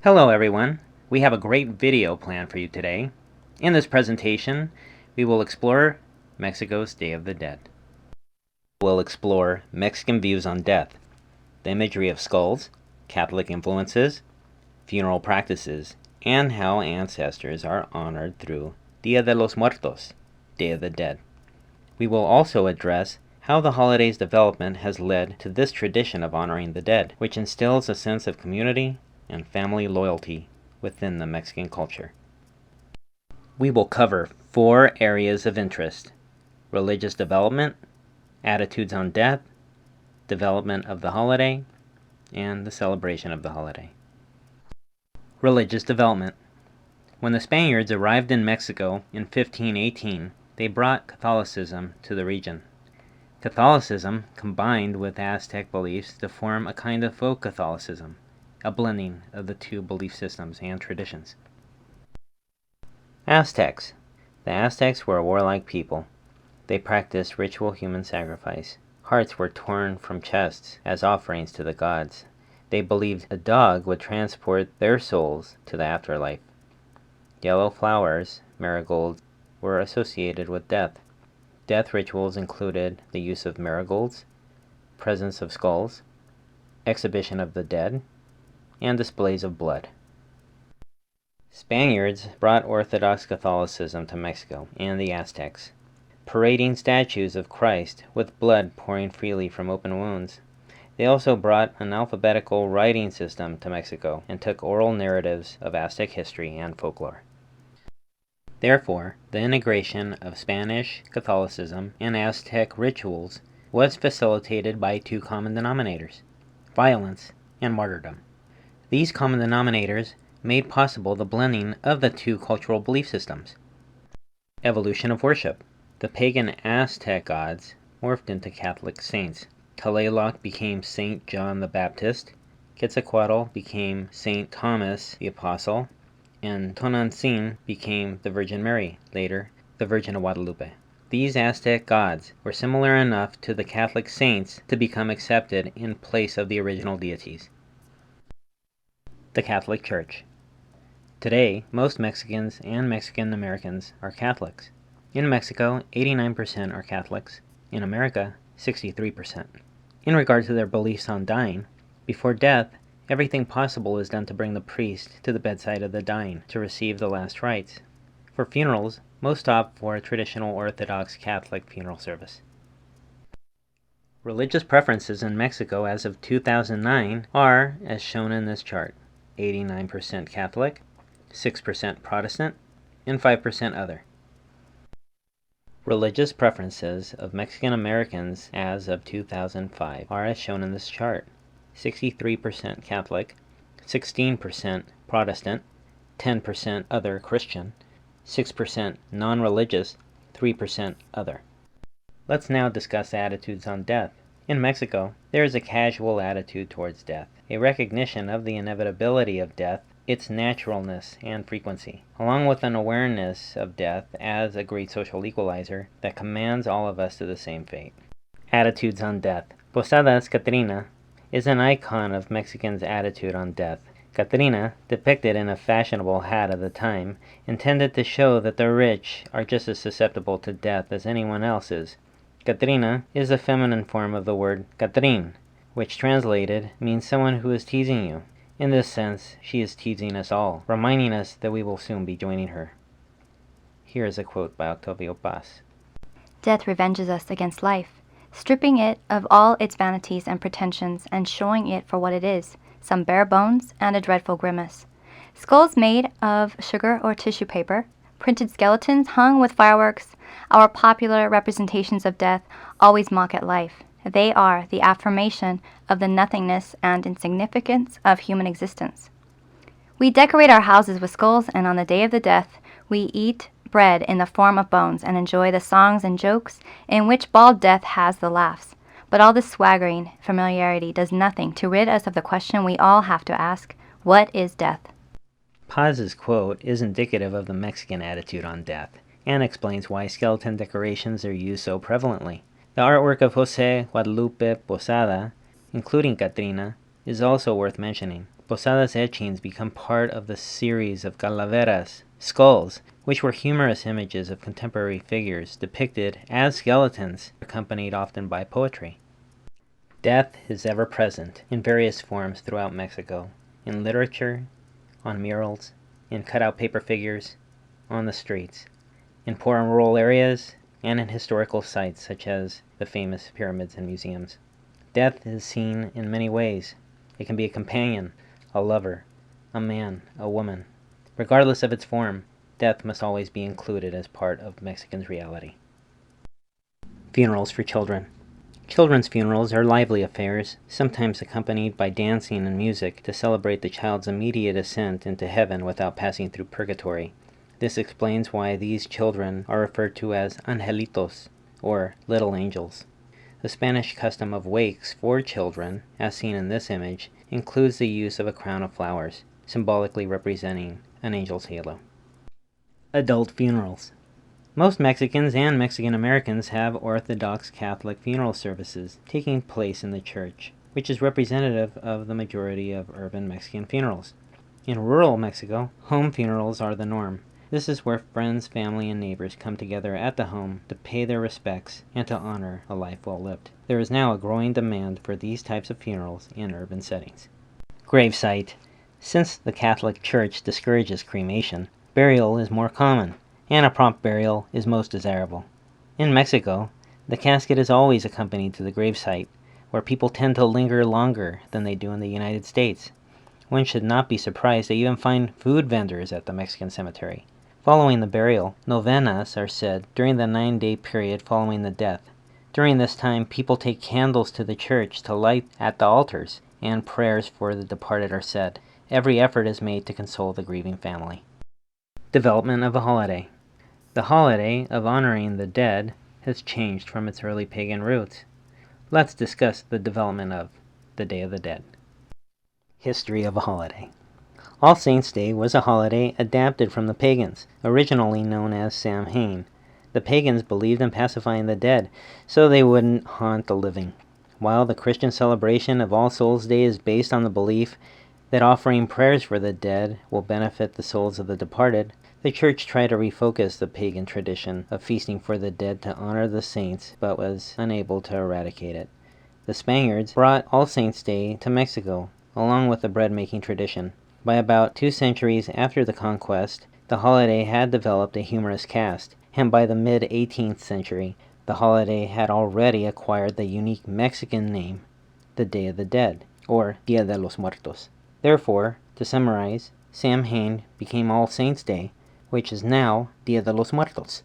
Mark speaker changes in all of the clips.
Speaker 1: Hello everyone, we have a great video planned for you today. In this presentation, we will explore Mexico's Day of the Dead. We'll explore Mexican views on death, the imagery of skulls, Catholic influences, funeral practices, and how ancestors are honored through Dia de los Muertos, Day of the Dead. We will also address how the holiday's development has led to this tradition of honoring the dead, which instills a sense of community and family loyalty within the Mexican culture. We will cover 4 areas of interest: religious development, attitudes on death, development of the holiday, and the celebration of the holiday. Religious development. When the Spaniards arrived in Mexico in 1518, they brought Catholicism to the region. Catholicism combined with Aztec beliefs to form a kind of folk Catholicism, a blending of the two belief systems and traditions. Aztecs. The Aztecs were a warlike people. They practiced ritual human sacrifice. Hearts were torn from chests as offerings to the gods. They believed a dog would transport their souls to the afterlife. Yellow flowers, marigolds, were associated with death. Death rituals included the use of marigolds, presence of skulls, exhibition of the dead, and displays of blood. Spaniards brought Orthodox Catholicism to Mexico and the Aztecs, parading statues of Christ with blood pouring freely from open wounds. They also brought an alphabetical writing system to Mexico and took oral narratives of Aztec history and folklore. Therefore, the integration of Spanish Catholicism and Aztec rituals was facilitated by 2 common denominators: violence and martyrdom. These common denominators made possible the blending of the 2 cultural belief systems. Evolution of worship. The pagan Aztec gods morphed into Catholic saints. Tlaloc became Saint John the Baptist, Quetzalcoatl became Saint Thomas the Apostle, and Tonantzin became the Virgin Mary, later the Virgin of Guadalupe. These Aztec gods were similar enough to the Catholic saints to become accepted in place of the original deities. The Catholic Church. Today, most Mexicans and Mexican Americans are Catholics. In Mexico, 89% are Catholics. In America, 63%. In regard to their beliefs on dying, before death, everything possible is done to bring the priest to the bedside of the dying to receive the last rites. For funerals, most opt for a traditional Orthodox Catholic funeral service. Religious preferences in Mexico as of 2009 are as shown in this chart: 89% Catholic, 6% Protestant, and 5% other. Religious preferences of Mexican Americans as of 2005 are as shown in this chart: 63% Catholic, 16% Protestant, 10% other Christian, 6% non-religious, 3% other. Let's now discuss attitudes on death. In Mexico, there is a casual attitude towards death, a recognition of the inevitability of death, its naturalness and frequency, along with an awareness of death as a great social equalizer that commands all of us to the same fate. Attitudes on death. Posadas Catrina is an icon of Mexicans' attitude on death. Catrina, depicted in a fashionable hat of the time, intended to show that the rich are just as susceptible to death as anyone else is. Catrina is a feminine form of the word Catrin, which translated means someone who is teasing you. In this sense, she is teasing us all, reminding us that we will soon be joining her. Here is a quote by Octavio Paz.
Speaker 2: Death revenges us against life, stripping it of all its vanities and pretensions and showing it for what it is, some bare bones and a dreadful grimace. Skulls made of sugar or tissue paper, printed skeletons hung with fireworks, our popular representations of death always mock at life. They are the affirmation of the nothingness and insignificance of human existence. We decorate our houses with skulls, and on the day of the death, we eat bread in the form of bones and enjoy the songs and jokes in which bald death has the laughs. But all this swaggering familiarity does nothing to rid us of the question we all have to ask: what is death?
Speaker 1: Paz's quote is indicative of the Mexican attitude on death, and explains why skeleton decorations are used so prevalently. The artwork of José Guadalupe Posada, including Catrina, is also worth mentioning. Posadas etchings become part of the series of calaveras, skulls, which were humorous images of contemporary figures depicted as skeletons, accompanied often by poetry. Death is ever present in various forms throughout Mexico, in literature, on murals, in cut-out paper figures, on the streets, in poor and rural areas, and in historical sites such as the famous pyramids and museums. Death is seen in many ways. It can be a companion, a lover, a man, a woman. Regardless of its form, death must always be included as part of Mexicans' reality. Funerals for children. Children's funerals are lively affairs, sometimes accompanied by dancing and music to celebrate the child's immediate ascent into heaven without passing through purgatory. This explains why these children are referred to as angelitos, or little angels. The Spanish custom of wakes for children, as seen in this image, includes the use of a crown of flowers, symbolically representing an angel's halo. Adult funerals. Most Mexicans and Mexican Americans have Orthodox Catholic funeral services taking place in the church, which is representative of the majority of urban Mexican funerals. In rural Mexico, home funerals are the norm. This is where friends, family, and neighbors come together at the home to pay their respects and to honor a life well lived. There is now a growing demand for these types of funerals in urban settings. Gravesite. Since the Catholic Church discourages cremation, burial is more common, and a prompt burial is most desirable. In Mexico, the casket is always accompanied to the gravesite, where people tend to linger longer than they do in the United States. One should not be surprised to even find food vendors at the Mexican cemetery. Following the burial, novenas are said during the 9-day period following the death. During this time, people take candles to the church to light at the altars, and prayers for the departed are said. Every effort is made to console the grieving family. Development of a holiday. The holiday of honoring the dead has changed from its early pagan roots. Let's discuss the development of the Day of the Dead. History of a holiday. All Saints' Day was a holiday adapted from the pagans, originally known as Samhain. The pagans believed in pacifying the dead, so they wouldn't haunt the living. While the Christian celebration of All Souls' Day is based on the belief that offering prayers for the dead will benefit the souls of the departed, the Church tried to refocus the pagan tradition of feasting for the dead to honor the saints, but was unable to eradicate it. The Spaniards brought All Saints' Day to Mexico, along with the bread-making tradition. By about 2 centuries after the conquest, the holiday had developed a humorous cast, and by the mid-18th century, the holiday had already acquired the unique Mexican name, the Day of the Dead, or Dia de los Muertos. Therefore, to summarize, Samhain became All Saints' Day, which is now Dia de los Muertos.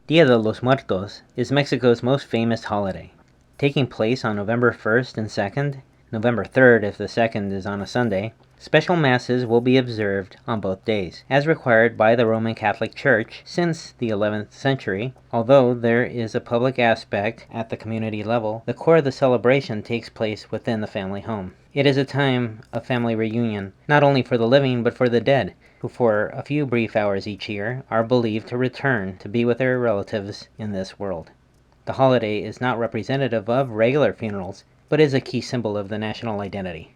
Speaker 1: Dia de los Muertos is Mexico's most famous holiday. Taking place on November 1st and 2nd, November 3rd if the 2nd is on a Sunday, special masses will be observed on both days, as required by the Roman Catholic Church since the 11th century. Although there is a public aspect at the community level, the core of the celebration takes place within the family home. It is a time of family reunion, not only for the living but for the dead, who for a few brief hours each year are believed to return to be with their relatives in this world. The holiday is not representative of regular funerals, but is a key symbol of the national identity.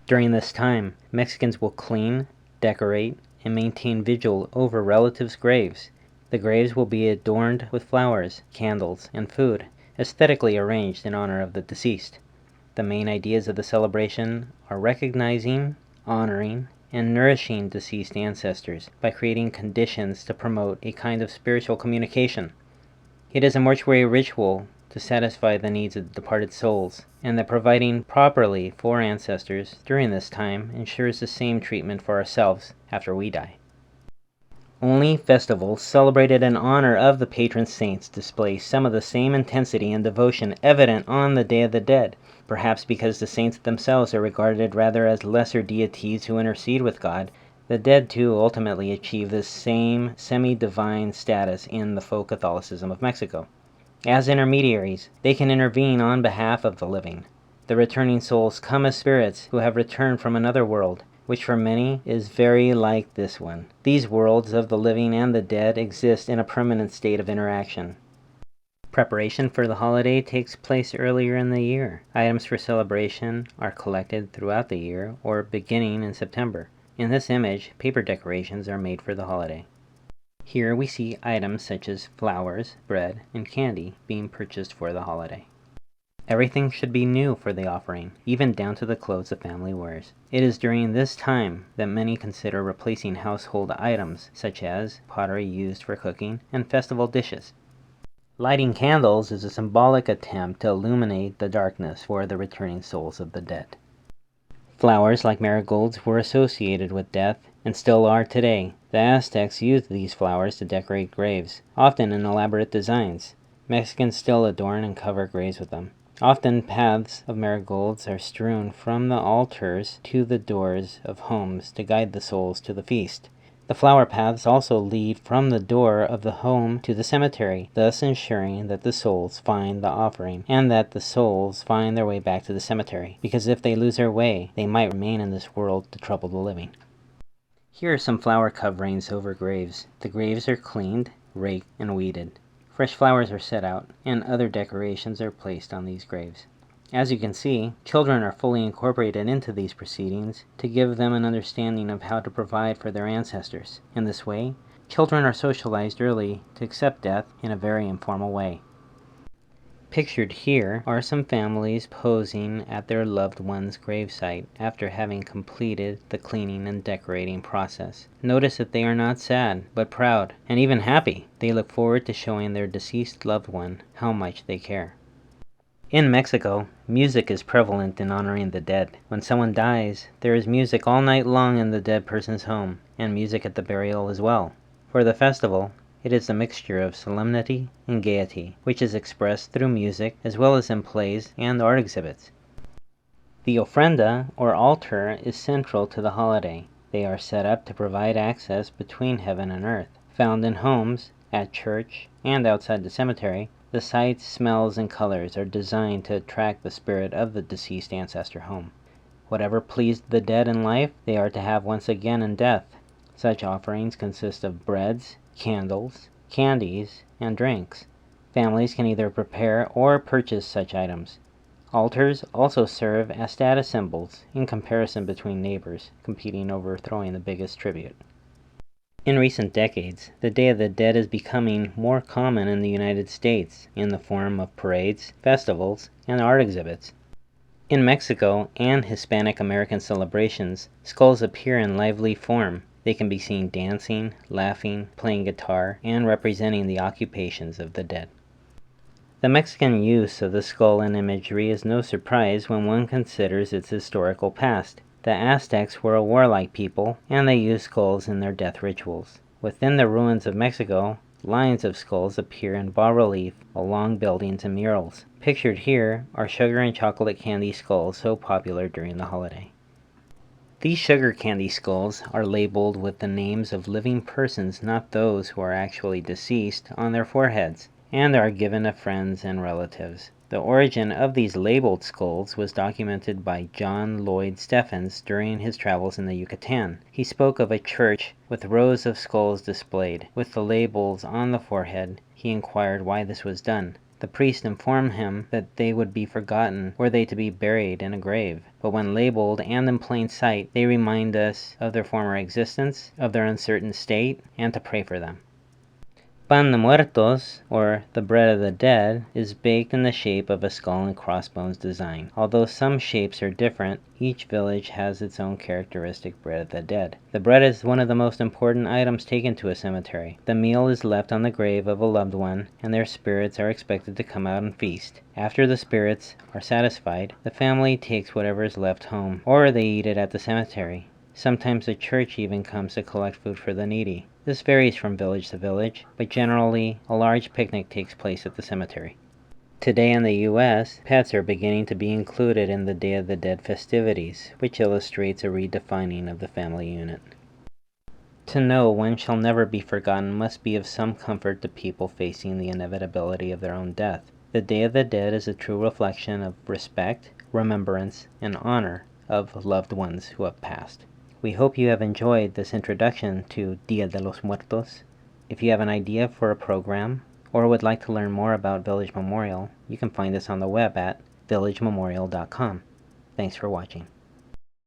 Speaker 1: During this time, Mexicans will clean, decorate, and maintain vigil over relatives' graves. The graves will be adorned with flowers, candles, and food, aesthetically arranged in honor of the deceased. The main ideas of the celebration are recognizing, honoring, and nourishing deceased ancestors by creating conditions to promote a kind of spiritual communication. It is a mortuary ritual to satisfy the needs of the departed souls, and that providing properly for ancestors during this time ensures the same treatment for ourselves after we die. Only festivals celebrated in honor of the patron saints display some of the same intensity and devotion evident on the Day of the Dead, perhaps because the saints themselves are regarded rather as lesser deities who intercede with God. The dead too ultimately achieve this same semi-divine status in the faux Catholicism of Mexico. As intermediaries, they can intervene on behalf of the living. The returning souls come as spirits who have returned from another world, which for many is very like this one. These worlds of the living and the dead exist in a permanent state of interaction. Preparation for the holiday takes place earlier in the year. Items for celebration are collected throughout the year or beginning in September. In this image, paper decorations are made for the holiday. Here we see items such as flowers, bread, and candy being purchased for the holiday. Everything should be new for the offering, even down to the clothes the family wears. It is during this time that many consider replacing household items such as pottery used for cooking and festival dishes. Lighting candles is a symbolic attempt to illuminate the darkness for the returning souls of the dead. Flowers like marigolds were associated with death and still are today. The Aztecs used these flowers to decorate graves, often in elaborate designs. Mexicans still adorn and cover graves with them. Often paths of marigolds are strewn from the altars to the doors of homes to guide the souls to the feast. The flower paths also lead from the door of the home to the cemetery, thus ensuring that the souls find the offering and that the souls find their way back to the cemetery, because if they lose their way, they might remain in this world to trouble the living. Here are some flower coverings over graves. The graves are cleaned, raked, and weeded. Fresh flowers are set out, and other decorations are placed on these graves. As you can see, children are fully incorporated into these proceedings to give them an understanding of how to provide for their ancestors. In this way, children are socialized early to accept death in a very informal way. Pictured here are some families posing at their loved one's gravesite after having completed the cleaning and decorating process. Notice that they are not sad, but proud, and even happy. They look forward to showing their deceased loved one how much they care. In Mexico, music is prevalent in honoring the dead. When someone dies, there is music all night long in the dead person's home, and music at the burial as well. For the festival, it is a mixture of solemnity and gaiety, which is expressed through music as well as in plays and art exhibits. The ofrenda, or altar, is central to the holiday. They are set up to provide access between heaven and earth. Found in homes, at church, and outside the cemetery, the sights, smells, and colors are designed to attract the spirit of the deceased ancestor home. Whatever pleased the dead in life, they are to have once again in death. Such offerings consist of breads, candles, candies, and drinks. Families can either prepare or purchase such items. Altars also serve as status symbols in comparison between neighbors, competing over throwing the biggest tribute. In recent decades, the Day of the Dead is becoming more common in the United States in the form of parades, festivals, and art exhibits. In Mexico and Hispanic American celebrations, skulls appear in lively form. They can be seen dancing, laughing, playing guitar, and representing the occupations of the dead. The Mexican use of the skull in imagery is no surprise when one considers its historical past. The Aztecs were a warlike people, and they used skulls in their death rituals. Within the ruins of Mexico, lines of skulls appear in bas-relief along buildings and murals. Pictured here are sugar and chocolate candy skulls so popular during the holiday. These sugar candy skulls are labeled with the names of living persons, not those who are actually deceased, on their foreheads, and are given to friends and relatives. The origin of these labeled skulls was documented by John Lloyd Stephens during his travels in the Yucatan. He spoke of a church with rows of skulls displayed. With the labels on the forehead, he inquired why this was done. The priest informed him that they would be forgotten were they to be buried in a grave. But when labeled and in plain sight, they remind us of their former existence, of their uncertain state, and to pray for them. Pan de Muertos, or the bread of the dead, is baked in the shape of a skull and crossbones design. Although some shapes are different, each village has its own characteristic bread of the dead. The bread is one of the most important items taken to a cemetery. The meal is left on the grave of a loved one, and their spirits are expected to come out and feast. After the spirits are satisfied, the family takes whatever is left home, or they eat it at the cemetery. Sometimes the church even comes to collect food for the needy. This varies from village to village, but generally a large picnic takes place at the cemetery. Today in the U.S., pets are beginning to be included in the Day of the Dead festivities, which illustrates a redefining of the family unit. To know when shall never be forgotten must be of some comfort to people facing the inevitability of their own death. The Day of the Dead is a true reflection of respect, remembrance, and honor of loved ones who have passed. We hope you have enjoyed this introduction to Dia de los Muertos. If you have an idea for a program or would like to learn more about Village Memorial, you can find us on the web at villagememorial.com. Thanks for watching.